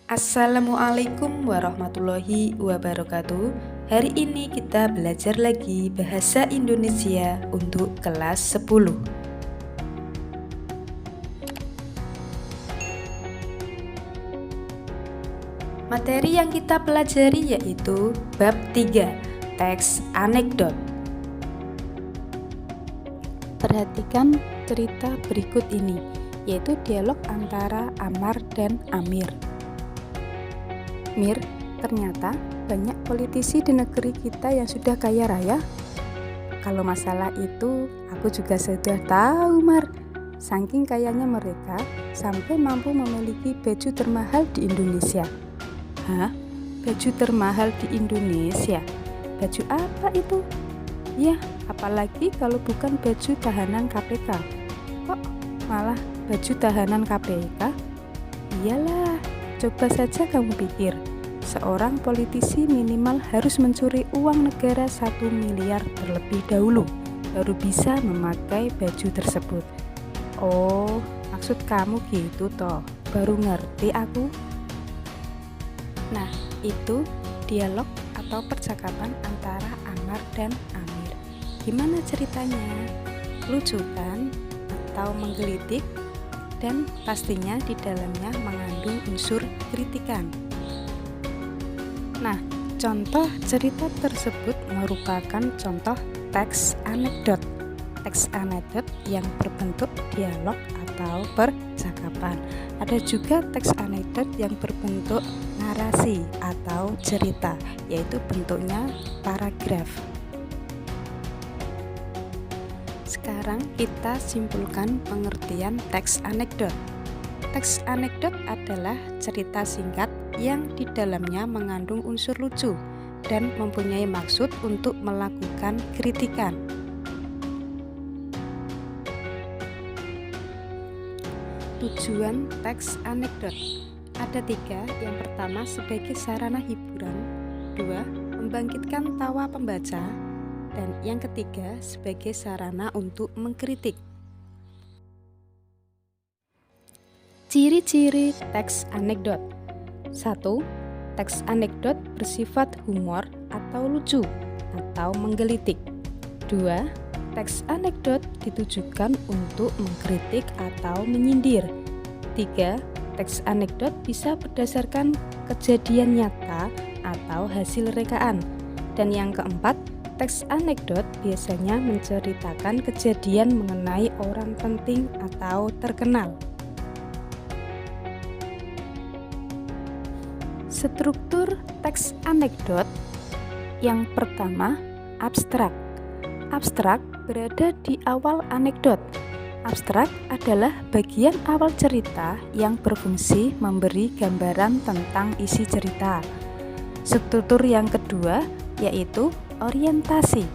Assalamualaikum warahmatullahi wabarakatuh. Hari ini kita belajar lagi bahasa Indonesia untuk kelas 10. Materi yang kita pelajari yaitu bab 3, teks anekdot. Perhatikan cerita berikut ini, yaitu dialog antara Amar dan Amir. Mir, ternyata banyak politisi di negeri kita yang sudah kaya raya. Kalau masalah itu, aku juga sudah tahu, Mar. Saking kayanya mereka, sampai mampu memiliki baju termahal di Indonesia. Hah? Baju termahal di Indonesia? Baju apa itu? Ya, apalagi kalau bukan baju tahanan KPK. Kok malah baju tahanan KPK? Iyalah. Coba saja kamu pikir, seorang politisi minimal harus mencuri uang negara 1 miliar terlebih dahulu, baru bisa memakai baju tersebut. Oh, maksud kamu gitu toh, baru ngerti aku. Nah, itu dialog atau percakapan antara Amar dan Amir. Gimana ceritanya? Lucu kan? Atau menggelitik? Dan pastinya di dalamnya mengandung unsur kritikan. Nah, contoh cerita tersebut merupakan contoh teks anekdot. Teks anekdot yang berbentuk dialog atau percakapan. Ada juga teks anekdot yang berbentuk narasi atau cerita, yaitu bentuknya paragraf. Sekarang kita simpulkan pengertian teks anekdot. Teks anekdot adalah cerita singkat yang di dalamnya mengandung unsur lucu dan mempunyai maksud untuk melakukan kritikan. Tujuan teks anekdot ada 3. Yang pertama sebagai sarana hiburan, 2. membangkitkan tawa pembaca, dan yang ketiga sebagai sarana untuk mengkritik. Ciri-ciri teks anekdot. 1. Teks anekdot bersifat humor atau lucu atau menggelitik. 2. Teks anekdot ditujukan untuk mengkritik atau menyindir. 3. Teks anekdot bisa berdasarkan kejadian nyata atau hasil rekaan. Dan yang keempat, teks anekdot biasanya menceritakan kejadian mengenai orang penting atau terkenal. Struktur teks anekdot. Yang pertama, abstrak. Abstrak berada di awal anekdot. Abstrak adalah bagian awal cerita yang berfungsi memberi gambaran tentang isi cerita. Struktur yang kedua yaitu orientasi.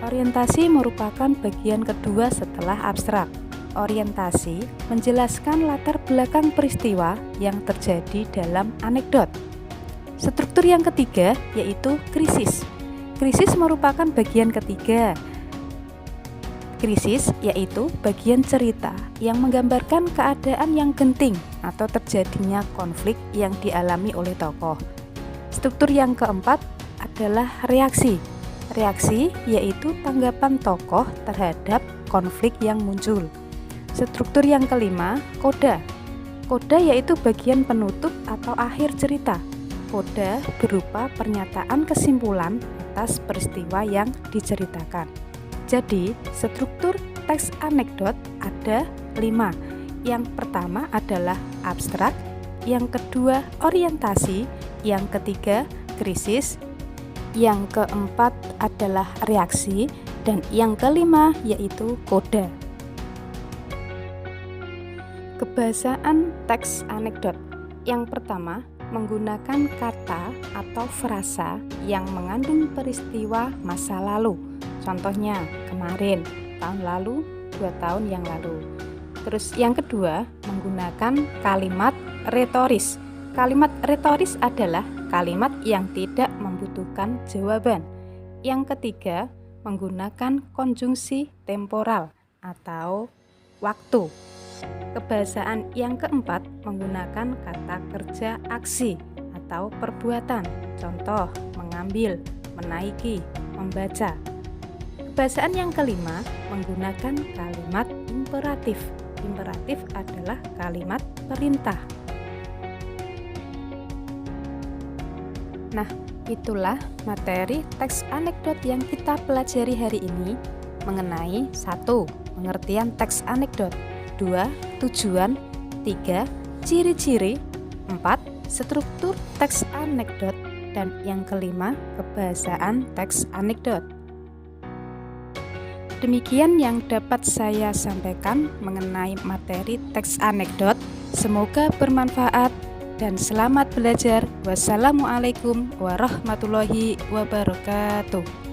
Orientasi merupakan bagian kedua setelah abstrak. Orientasi menjelaskan latar belakang peristiwa yang terjadi dalam anekdot. Struktur yang ketiga yaitu krisis. Krisis merupakan bagian ketiga. Krisis yaitu bagian cerita yang menggambarkan keadaan yang genting atau terjadinya konflik yang dialami oleh tokoh. Struktur yang keempat adalah reaksi. Reaksi yaitu tanggapan tokoh terhadap konflik yang muncul. Struktur yang kelima, koda. Koda yaitu bagian penutup atau akhir cerita. Koda berupa pernyataan kesimpulan atas peristiwa yang diceritakan. Jadi, struktur teks anekdot ada 5. Yang pertama adalah abstrak, yang kedua orientasi, yang ketiga krisis, yang keempat adalah reaksi, dan yang kelima yaitu koda. Kebahasaan teks anekdot. Yang pertama, menggunakan kata atau frasa yang mengandung peristiwa masa lalu. Contohnya, kemarin, tahun lalu, 2 tahun yang lalu. Terus yang kedua, menggunakan kalimat retoris. Kalimat retoris adalah kalimat yang tidak membutuhkan jawaban. Yang ketiga, menggunakan konjungsi temporal atau waktu. Kebahasaan yang keempat menggunakan kata kerja aksi atau perbuatan. Contoh, mengambil, menaiki, membaca. Kebahasaan yang kelima menggunakan kalimat imperatif. Imperatif adalah kalimat perintah. Nah, itulah materi teks anekdot yang kita pelajari hari ini mengenai 1. Pengertian teks anekdot, 2. Tujuan, 3. Ciri-ciri, 4. Struktur teks anekdot, dan yang kelima, kebahasaan teks anekdot. Demikian yang dapat saya sampaikan mengenai materi teks anekdot. Semoga bermanfaat dan selamat belajar. Wassalamualaikum warahmatullahi wabarakatuh.